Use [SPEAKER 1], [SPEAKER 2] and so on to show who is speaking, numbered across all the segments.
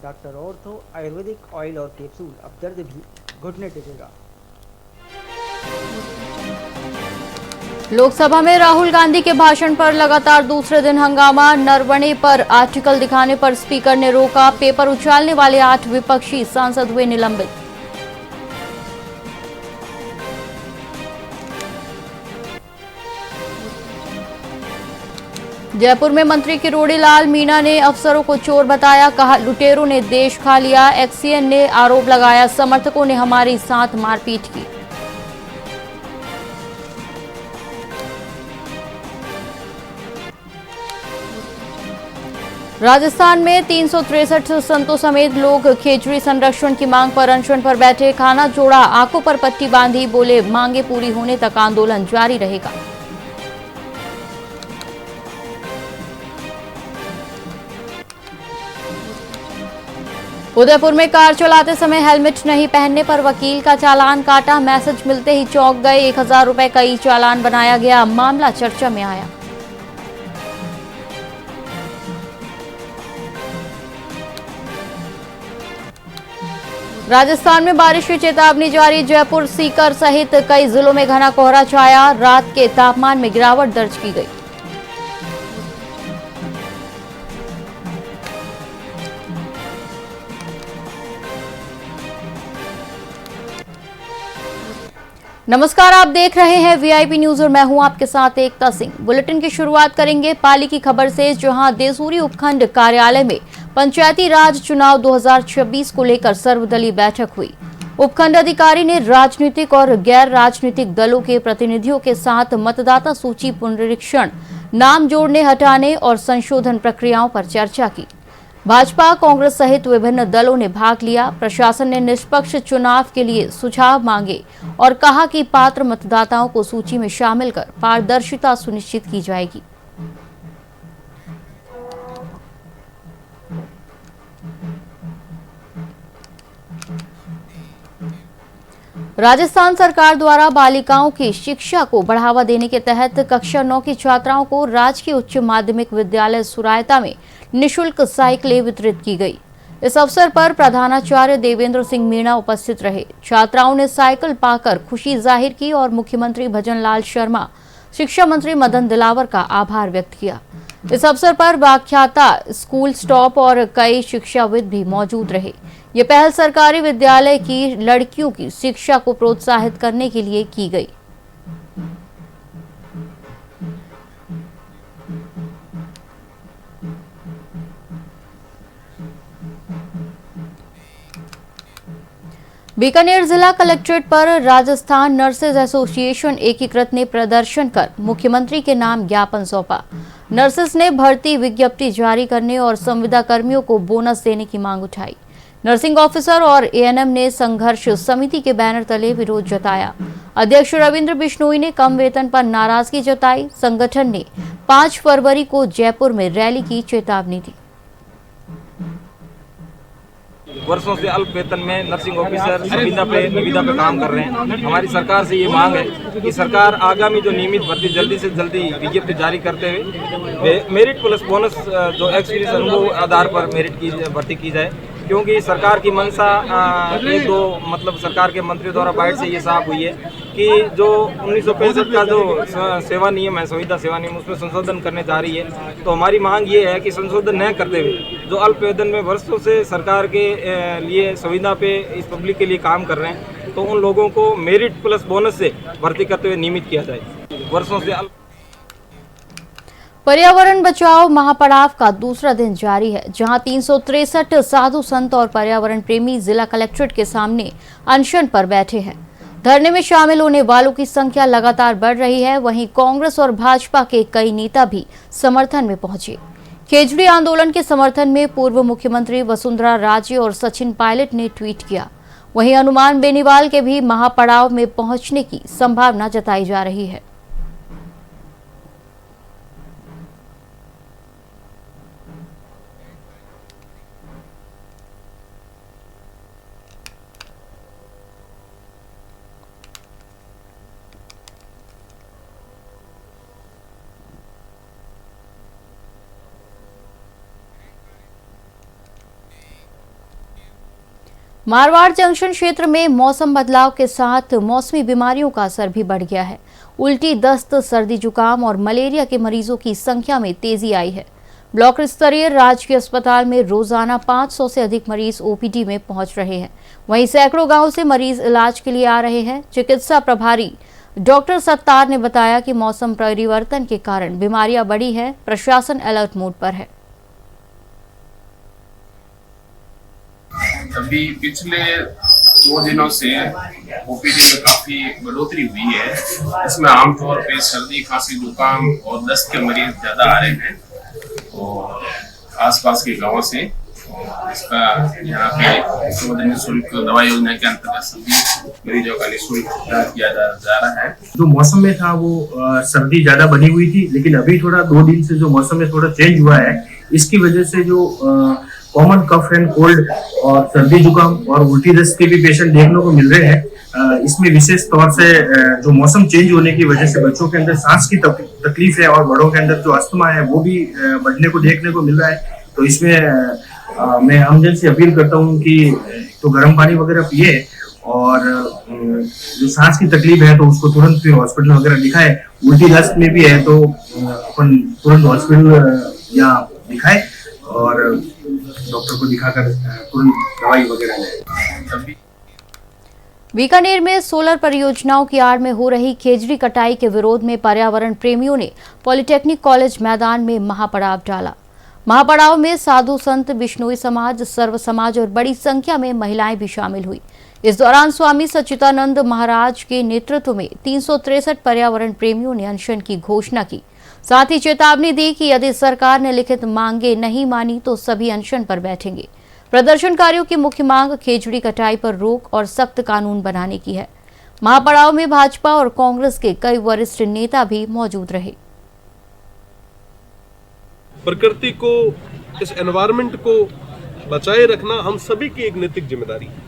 [SPEAKER 1] Doctor ortho Ayurvedic oil और capsule, अब दर्द भी घुटने टेकेगा।
[SPEAKER 2] लोकसभा में राहुल गांधी के भाषण पर लगातार दूसरे दिन हंगामा। नरवणे पर आर्टिकल दिखाने पर स्पीकर ने रोका। पेपर उछालने वाले 8 विपक्षी सांसद हुए निलंबित। जयपुर में मंत्री किरोड़ीलाल मीणा ने अफसरों को चोर बताया। कहा, लुटेरों ने देश खा लिया। एक्सीएन ने आरोप लगाया, समर्थकों ने हमारे साथ मारपीट की। राजस्थान में 363 संतों समेत लोग खेजड़ी संरक्षण की मांग पर अनशन पर बैठे। खाना जोड़ा, आंखों पर पट्टी बांधी, बोले मांगे पूरी होने तक आंदोलन जारी रहेगा। उदयपुर में कार चलाते समय हेलमेट नहीं पहनने पर वकील का चालान काटा। मैसेज मिलते ही चौंक गए। 1000 रुपए का ई चालान बनाया गया। मामला चर्चा में आया। राजस्थान में बारिश की चेतावनी जारी। जयपुर, सीकर सहित कई जिलों में घना कोहरा छाया। रात के तापमान में गिरावट दर्ज की गई। नमस्कार, आप देख रहे हैं वीआईपी न्यूज और मैं हूं आपके साथ एकता सिंह। बुलेटिन की शुरुआत करेंगे पाली की खबर से, जहां देसूरी उपखंड कार्यालय में पंचायती राज चुनाव 2026 को लेकर सर्वदलीय बैठक हुई। उपखंड अधिकारी ने राजनीतिक और गैर राजनीतिक दलों के प्रतिनिधियों के साथ मतदाता सूची पुनरीक्षण, नाम जोड़ने हटाने और संशोधन प्रक्रियाओं पर चर्चा की। भाजपा, कांग्रेस सहित विभिन्न दलों ने भाग लिया। प्रशासन ने निष्पक्ष चुनाव के लिए सुझाव मांगे और कहा कि पात्र मतदाताओं को सूची में शामिल कर पारदर्शिता सुनिश्चित की जाएगी। राजस्थान सरकार द्वारा बालिकाओं की शिक्षा को बढ़ावा देने के तहत कक्षा 9 की छात्राओं को राजकीय उच्च माध्यमिक विद्यालय सुरायता में निःशुल्क साइकिलें वितरित की गई। इस अवसर पर प्रधानाचार्य देवेंद्र सिंह मीणा उपस्थित रहे। छात्राओं ने साइकिल पाकर खुशी जाहिर की और मुख्यमंत्री भजनलाल शर्मा, शिक्षा मंत्री मदन दिलावर का आभार व्यक्त किया। इस अवसर पर व्याख्याता, स्कूल स्टॉप और कई शिक्षाविद भी मौजूद रहे। ये पहल सरकारी विद्यालय की लड़कियों की शिक्षा को प्रोत्साहित करने के लिए की गई। बीकानेर जिला कलेक्ट्रेट पर राजस्थान नर्सेज एसोसिएशन एकीकृत ने प्रदर्शन कर मुख्यमंत्री के नाम ज्ञापन सौंपा। नर्सेज ने भर्ती विज्ञप्ति जारी करने और संविदा कर्मियों को बोनस देने की मांग उठाई। नर्सिंग ऑफिसर और एएनएम ने संघर्ष समिति के बैनर तले विरोध जताया। अध्यक्ष रविंद्र बिश्नोई ने कम वेतन पर नाराजगी जताई। संगठन ने 5 फरवरी को जयपुर में रैली की चेतावनी दी।
[SPEAKER 3] वर्षों से अल्प वेतन में नर्सिंग ऑफिसर निविदा पे काम कर रहे हैं। हमारी सरकार से ये मांग है कि सरकार आगामी जो नियमित भर्ती जल्दी से जल्दी विज्ञप्ति जारी करते हुए मेरिट प्लस बोनस जो एक्सपीरियंस अनुभव आधार पर मेरिट की भर्ती की जाए, क्योंकि सरकार की मंशा एक दो सरकार के मंत्रियों द्वारा बाइट से ये साफ हुई है कि जो 1965 का जो सेवा नियम है, संविदा सेवा नियम, उसमें संशोधन करने जा रही है। तो हमारी मांग ये है कि संशोधन न करते हुए जो अल्प वेतन में वर्षों से सरकार के लिए संविदा पे इस पब्लिक के लिए काम कर रहे हैं, तो उन लोगों को मेरिट प्लस बोनस से भर्ती करते हुए नियमित किया जाए। वर्षों से
[SPEAKER 2] पर्यावरण बचाओ महापड़ाव का दूसरा दिन जारी है, जहां 363 साधु संत और पर्यावरण प्रेमी जिला कलेक्ट्रेट के सामने अनशन पर बैठे हैं। धरने में शामिल होने वालों की संख्या लगातार बढ़ रही है। वहीं कांग्रेस और भाजपा के कई नेता भी समर्थन में पहुंचे। खेजड़ी आंदोलन के समर्थन में पूर्व मुख्यमंत्री वसुंधरा राजे और सचिन पायलट ने ट्वीट किया। वहीं हनुमान बेनीवाल के भी महापड़ाव में पहुंचने की संभावना जताई जा रही है। मारवाड़ जंक्शन क्षेत्र में मौसम बदलाव के साथ मौसमी बीमारियों का असर भी बढ़ गया है। उल्टी, दस्त, सर्दी, जुकाम और मलेरिया के मरीजों की संख्या में तेजी आई है। ब्लॉक स्तरीय राजकीय अस्पताल में रोजाना 500 से अधिक मरीज ओपीडी में पहुंच रहे हैं। वहीं सैकड़ों गांव से मरीज इलाज के लिए आ रहे हैं। चिकित्सा प्रभारी डॉक्टर सत्तार ने बताया कि मौसम परिवर्तन के कारण बीमारियां बढ़ी है। प्रशासन अलर्ट मोड पर है।
[SPEAKER 4] अभी पिछले 2 दिनों से ओपीडी में काफी बढ़ोतरी हुई है। इसमें आमतौर पे सर्दी, खांसी, जुकाम और दस्त के मरीज ज्यादा आ रहे हैं और आसपास के गांवों से। इसका यहाँ पे निःशुल्क दवा योजना के अंतर्गत सभी मरीजों का निःशुल्क इलाज किया जा रहा है।
[SPEAKER 5] जो मौसम में था वो सर्दी ज्यादा बनी हुई थी, लेकिन अभी थोड़ा 2 दिन से जो मौसम में थोड़ा चेंज हुआ है, इसकी वजह से जो कॉमन कफ एंड कोल्ड और सर्दी जुकाम और उल्टी दस्त के भी पेशेंट देखने को मिल रहे हैं। इसमें विशेष तौर से जो मौसम चेंज होने की वजह से बच्चों के अंदर सांस की तकलीफ है और बड़ों के अंदर जो अस्थमा है वो भी बढ़ने को देखने को मिल रहा है। तो इसमें मैं आमजन से अपील करता हूँ कि तो गर्म पानी वगैरह पिए और जो सांस की तकलीफ है तो उसको तुरंत फिर हॉस्पिटल वगैरह दिखाए। उल्टी दस्त में भी है तो अपन तुरंत हॉस्पिटल या दिखाए और डॉक्टर को दिखाकर तुरंत दवाई वगैरह लें।
[SPEAKER 2] बीकानेर में सोलर परियोजनाओं की आड़ में हो रही खेजड़ी कटाई के विरोध में पर्यावरण प्रेमियों ने पॉलिटेक्निक कॉलेज मैदान में महापड़ाव डाला। महापड़ाव में साधु संत, बिश्नोई समाज, सर्व समाज और बड़ी संख्या में महिलाएं भी शामिल हुई। इस दौरान स्वामी सच्चिदानंद महाराज के नेतृत्व में 363 पर्यावरण प्रेमियों ने अनशन की घोषणा की। साथ ही चेतावनी दी कि यदि सरकार ने लिखित मांगे नहीं मानी तो सभी अनशन पर बैठेंगे। प्रदर्शनकारियों की मुख्य मांग खेजड़ी कटाई पर रोक और सख्त कानून बनाने की है। महापड़ाव में भाजपा और कांग्रेस के कई वरिष्ठ नेता भी मौजूद रहे।
[SPEAKER 6] प्रकृति को, इस एनवायरनमेंट को बचाए रखना हम सभी की एक नैतिक जिम्मेदारी है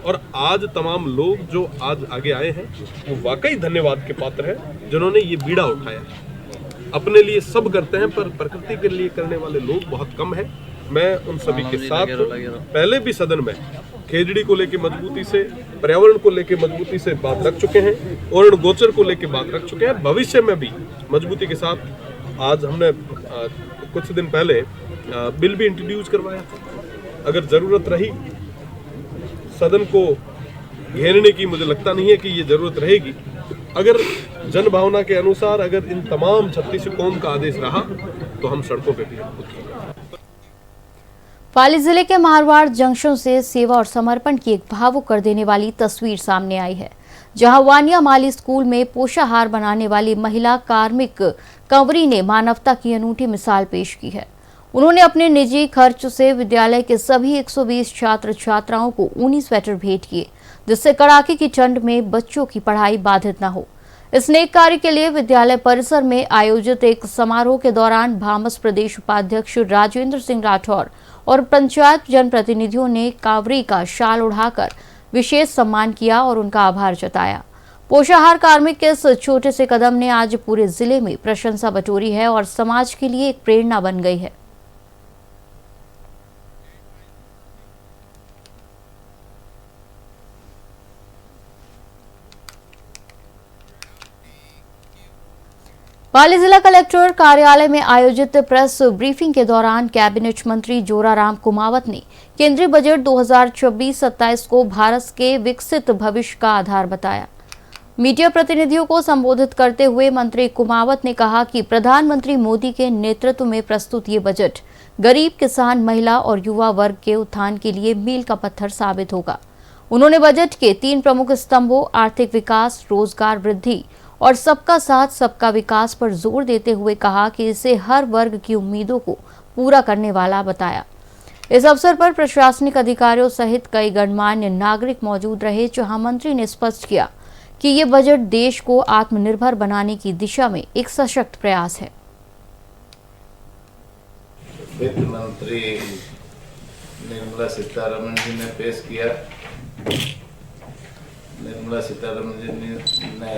[SPEAKER 6] और आज तमाम लोग जो आज आगे आए हैं वो वाकई धन्यवाद के पात्र हैं, जिन्होंने ये बीड़ा उठाया है। अपने लिए सब करते हैं पर प्रकृति के लिए करने वाले लोग बहुत कम हैं। मैं उन सभी के साथ पहले भी सदन में खेजड़ी को लेकर मजबूती से, पर्यावरण को लेकर मजबूती से बात रख चुके हैं और गोचर को लेकर बात रख चुके हैं। भविष्य में भी मजबूती के साथ आज हमने कुछ दिन पहले बिल भी इंट्रोड्यूस करवाया था। अगर जरूरत रही सदन को घेरने की, मुझे लगता नहीं है कि ये जरूरत रहेगी। अगर जन भावना के अनुसार अगर इन तमाम 36 कौम का आदेश रहा तो हम सड़कों पे भी उतरेंगे।
[SPEAKER 2] पाली जिले के मारवाड़ जंक्शन से सेवा और समर्पण की एक भावुक कर देने वाली तस्वीर सामने आई है, जहां वानिया माली स्कूल में पोषाहार बनाने वाली महिला कार्मिक कंवरी ने मानवता की अनूठी मिसाल पेश की है। उन्होंने अपने निजी खर्च से विद्यालय के सभी 120 छात्र छात्राओं को ऊनी स्वेटर भेंट किए, जिससे कड़ाके की ठंड में बच्चों की पढ़ाई बाधित न हो। इस नेक कार्य के लिए विद्यालय परिसर में आयोजित एक समारोह के दौरान भामस प्रदेश उपाध्यक्ष राजेंद्र सिंह राठौर और पंचायत जनप्रतिनिधियों ने कांवरी का शाल उड़ाकर विशेष सम्मान किया और उनका आभार जताया। पोषाहार कार्मिक के इस छोटे से कदम ने आज पूरे जिले में प्रशंसा बटोरी है और समाज के लिए एक प्रेरणा बन गई है। पाली जिला कलेक्टर कार्यालय में आयोजित प्रेस ब्रीफिंग के दौरान कैबिनेट मंत्री जोराराम कुमावत ने केंद्रीय बजट 2026-27 को भारत के विकसित भविष्य का आधार बताया। मीडिया प्रतिनिधियों को संबोधित करते हुए मंत्री कुमावत ने कहा कि प्रधानमंत्री मोदी के नेतृत्व में प्रस्तुत ये बजट गरीब, किसान, महिला और युवा वर्ग के उत्थान के लिए मील का पत्थर साबित होगा। उन्होंने बजट के 3 प्रमुख स्तंभों आर्थिक विकास, रोजगार वृद्धि और सबका साथ सबका विकास पर जोर देते हुए कहा कि इसे हर वर्ग की उम्मीदों को पूरा करने वाला बताया। इस अवसर पर प्रशासनिक अधिकारियों सहित कई गणमान्य नागरिक मौजूद रहे, जहां मंत्री ने स्पष्ट किया कि ये बजट देश को आत्मनिर्भर बनाने की दिशा में एक सशक्त प्रयास है।
[SPEAKER 7] वित्त मंत्री निर्मला सीतारमण जी ने पेश किया। निर्मला सीतारमण जी ने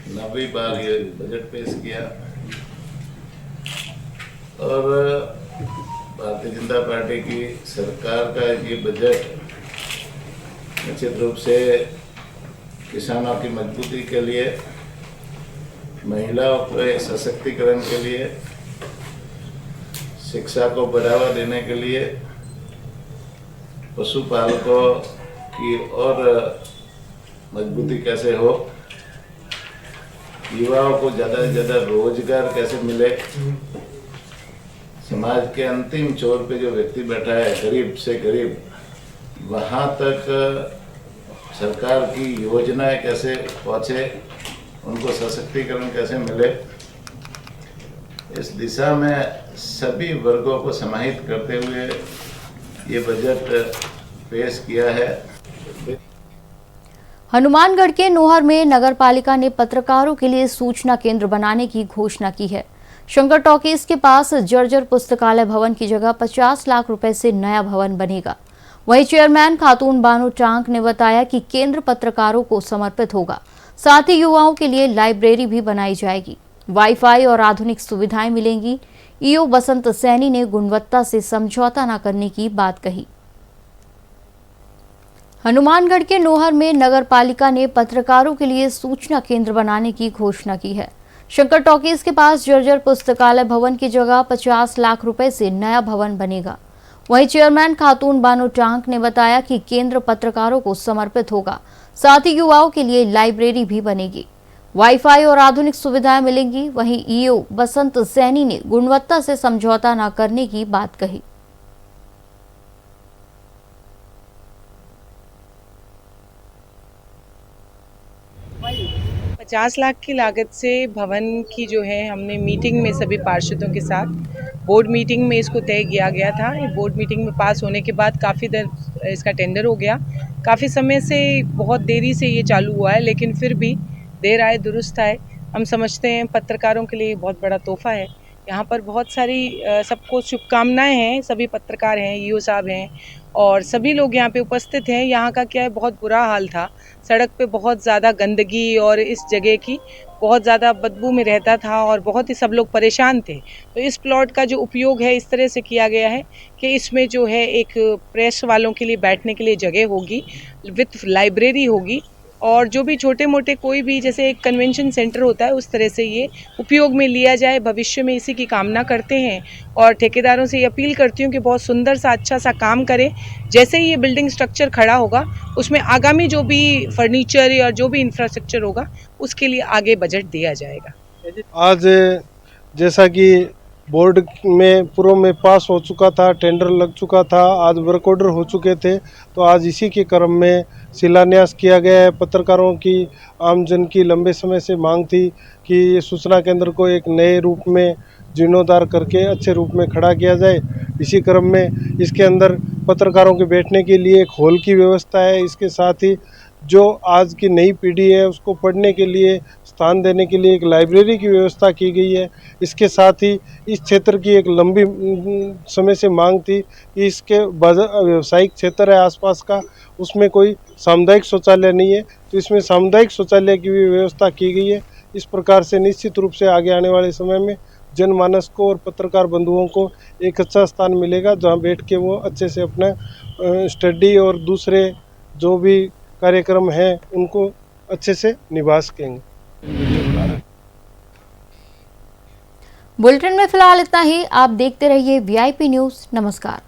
[SPEAKER 7] 9वीं बार ये बजट पेश किया और भारतीय जनता पार्टी की सरकार का ये बजट निश्चित रूप से किसानों की मजबूती के लिए, महिलाओं के सशक्तिकरण के लिए, शिक्षा को बढ़ावा देने के लिए, पशुपालकों की और मजबूती कैसे हो, युवाओं को ज़्यादा से ज़्यादा रोजगार कैसे मिले, समाज के अंतिम छोर पे जो व्यक्ति बैठा है गरीब से गरीब, वहाँ तक सरकार की योजनाएं कैसे पहुँचे, उनको सशक्तिकरण कैसे मिले, इस दिशा में सभी वर्गों को समाहित करते हुए ये बजट पेश किया है।
[SPEAKER 2] हनुमानगढ़ के नोहर में नगर पालिका ने पत्रकारों के लिए सूचना केंद्र बनाने की घोषणा की है। शंकर टॉकीज के पास जर्जर पुस्तकालय भवन की जगह 50 लाख रुपए से नया भवन बनेगा। वहीं चेयरमैन खातून बानो टांक ने बताया कि केंद्र पत्रकारों को समर्पित होगा, साथ ही युवाओं के लिए लाइब्रेरी भी बनाई जाएगी, वाईफाई और आधुनिक सुविधाएं मिलेंगी। ईओ बसंत सैनी ने गुणवत्ता से समझौता न करने की बात कही। हनुमानगढ़ के नोहर में नगर पालिका ने पत्रकारों के लिए सूचना केंद्र बनाने की घोषणा की है। शंकर टॉकीज के पास जर्जर पुस्तकालय भवन की जगह 50 लाख रुपए से नया भवन बनेगा। वहीं चेयरमैन खातून बानो टांक ने बताया कि केंद्र पत्रकारों को समर्पित होगा, साथ ही युवाओं के लिए लाइब्रेरी भी बनेगी, वाईफाई और आधुनिक सुविधाएं मिलेंगी। वहीं ईओ बसंत सैनी ने गुणवत्ता से समझौता न करने की बात कही।
[SPEAKER 8] ₹50 लाख की लागत से भवन की जो है, हमने मीटिंग में सभी पार्षदों के साथ बोर्ड मीटिंग में इसको तय किया गया था। ये बोर्ड मीटिंग में पास होने के बाद काफ़ी देर इसका टेंडर हो गया। काफ़ी समय से, बहुत देरी से ये चालू हुआ है, लेकिन फिर भी देर आए दुरुस्त आए। हम समझते हैं पत्रकारों के लिए बहुत बड़ा तोहफा है। यहाँ पर बहुत सारी सबको शुभकामनाएं हैं। सभी पत्रकार हैं, ईओ साहब हैं और सभी लोग यहाँ पे उपस्थित हैं। यहाँ का क्या है, बहुत बुरा हाल था, सड़क पे बहुत ज़्यादा गंदगी और इस जगह की बहुत ज़्यादा बदबू में रहता था और बहुत ही सब लोग परेशान थे। तो इस प्लॉट का जो उपयोग है इस तरह से किया गया है कि इसमें जो है एक प्रेस वालों के लिए बैठने के लिए जगह होगी, विथ लाइब्रेरी होगी और जो भी छोटे मोटे कोई भी जैसे एक कन्वेंशन सेंटर होता है उस तरह से ये उपयोग में लिया जाए। भविष्य में इसी की कामना करते हैं और ठेकेदारों से ये अपील करती हूँ कि बहुत सुंदर सा अच्छा सा काम करें। जैसे ही ये बिल्डिंग स्ट्रक्चर खड़ा होगा उसमें आगामी जो भी फर्नीचर या जो भी इंफ्रास्ट्रक्चर होगा उसके लिए आगे बजट दिया जाएगा।
[SPEAKER 9] आज जैसा कि बोर्ड में पूर्व में पास हो चुका था, टेंडर लग चुका था, आज वर्क ऑर्डर हो चुके थे, तो आज इसी के क्रम में शिलान्यास किया गया है। पत्रकारों की, आमजन की लंबे समय से मांग थी कि ये सूचना केंद्र को एक नए रूप में जीर्णोद्धार करके अच्छे रूप में खड़ा किया जाए। इसी क्रम में इसके अंदर पत्रकारों के बैठने के लिए एक हॉल की व्यवस्था है। इसके साथ ही जो आज की नई पीढ़ी है उसको पढ़ने के लिए स्थान देने के लिए एक लाइब्रेरी की व्यवस्था की गई है। इसके साथ ही इस क्षेत्र की एक लंबी समय से मांग थी कि इसके व्यावसायिक क्षेत्र है आसपास का, उसमें कोई सामुदायिक शौचालय नहीं है, तो इसमें सामुदायिक शौचालय की भी व्यवस्था की गई है। इस प्रकार से निश्चित रूप से आगे आने वाले समय में जनमानस को और पत्रकार बंधुओं को एक अच्छा स्थान मिलेगा जहां बैठ के वो अच्छे से अपना स्टडी और दूसरे जो भी कार्यक्रम हैं उनको अच्छे से निभा सकेंगे।
[SPEAKER 2] बुलेटिन में फिलहाल इतना ही। आप देखते रहिए वीआईपी न्यूज़। नमस्कार।